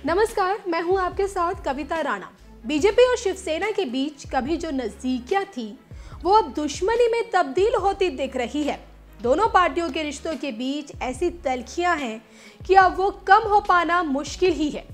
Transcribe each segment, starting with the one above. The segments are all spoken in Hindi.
नमस्कार, मैं हूं आपके साथ कविता राणा। बीजेपी और शिवसेना के बीच कभी जो नजदीकियां थी वो अब दुश्मनी में तब्दील होती दिख रही है। दोनों पार्टियों के रिश्तों के बीच ऐसी तल्खियां हैं कि अब वो कम हो पाना मुश्किल ही है।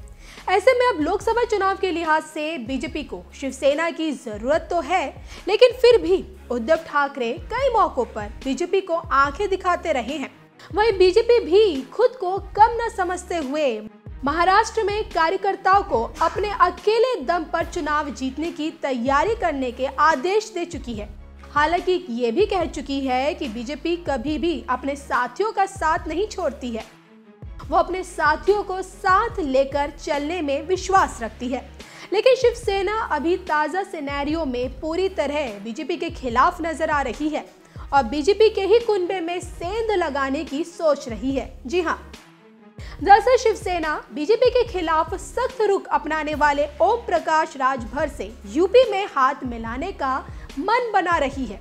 ऐसे में अब लोकसभा चुनाव के लिहाज से बीजेपी को शिवसेना की जरूरत तो है, लेकिन फिर भी उद्धव ठाकरे कई मौकों पर बीजेपी को आंखें दिखाते रहे हैं। वहीं बीजेपी भी खुद को कम न समझते हुए महाराष्ट्र में कार्यकर्ताओं को अपने अकेले दम पर चुनाव जीतने की तैयारी करने के आदेश दे चुकी है। हालांकि ये भी कह चुकी है कि बीजेपी कभी भी अपने साथियों का साथ नहीं छोड़ती है। वो अपने साथियों को साथ लेकर चलने में विश्वास रखती है, लेकिन शिवसेना अभी ताजा सिनेरियो में पूरी तरह बीजेपी के खिलाफ नजर आ रही है और बीजेपी के ही कुनबे में सेंध लगाने की सोच रही है। जी हाँ, दरअसल शिवसेना बीजेपी के खिलाफ सख्त रुख अपनाने वाले ओम प्रकाश राजभर से यूपी में हाथ मिलाने का मन बना रही है।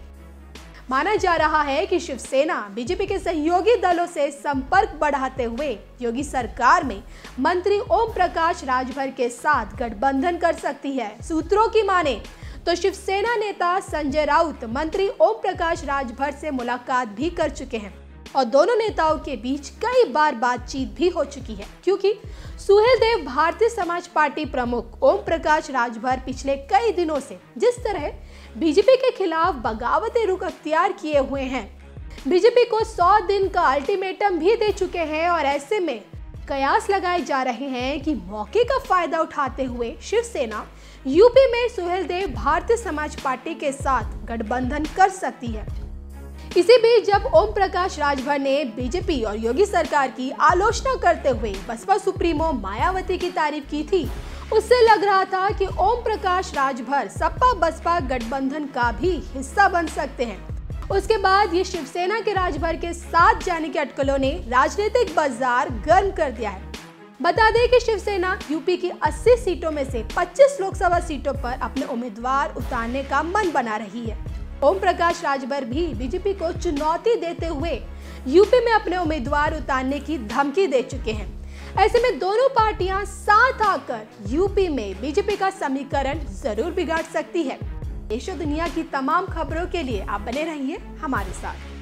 माना जा रहा है कि शिवसेना बीजेपी के सहयोगी दलों से संपर्क बढ़ाते हुए योगी सरकार में मंत्री ओम प्रकाश राजभर के साथ गठबंधन कर सकती है। सूत्रों की माने तो शिवसेना नेता संजय राउत मंत्री ओम प्रकाश राजभर से मुलाकात भी कर चुके हैं और दोनों नेताओं के बीच कई बार बातचीत भी हो चुकी है, क्योंकि सुहेलदेव भारतीय समाज पार्टी प्रमुख ओम प्रकाश राजभर पिछले कई दिनों से जिस तरह बीजेपी के खिलाफ बगावती रुख अख्तियार किए हुए हैं, बीजेपी को 100 दिन का अल्टीमेटम भी दे चुके हैं और ऐसे में कयास लगाए जा रहे हैं कि मौके का फायदा उठाते हुए शिवसेना यूपी में सुहेलदेव भारतीय समाज पार्टी के साथ गठबंधन कर सकती है। इसी बीच जब ओम प्रकाश राजभर ने बीजेपी और योगी सरकार की आलोचना करते हुए बसपा सुप्रीमो मायावती की तारीफ की थी, उससे लग रहा था कि ओम प्रकाश राजभर सपा बसपा गठबंधन का भी हिस्सा बन सकते हैं। उसके बाद ये शिवसेना के राजभर के साथ जाने की अटकलों ने राजनीतिक बाजार गर्म कर दिया है। बता दें कि शिवसेना यूपी की 80 सीटों में से 25 लोकसभा सीटों पर अपने उम्मीदवार उतारने का मन बना रही है। ओम प्रकाश राजभर भी बीजेपी को चुनौती देते हुए यूपी में अपने उम्मीदवार उतारने की धमकी दे चुके हैं। ऐसे में दोनों पार्टियां साथ आकर यूपी में बीजेपी का समीकरण जरूर बिगाड़ सकती है। देश और दुनिया की तमाम खबरों के लिए आप बने रहिए हमारे साथ।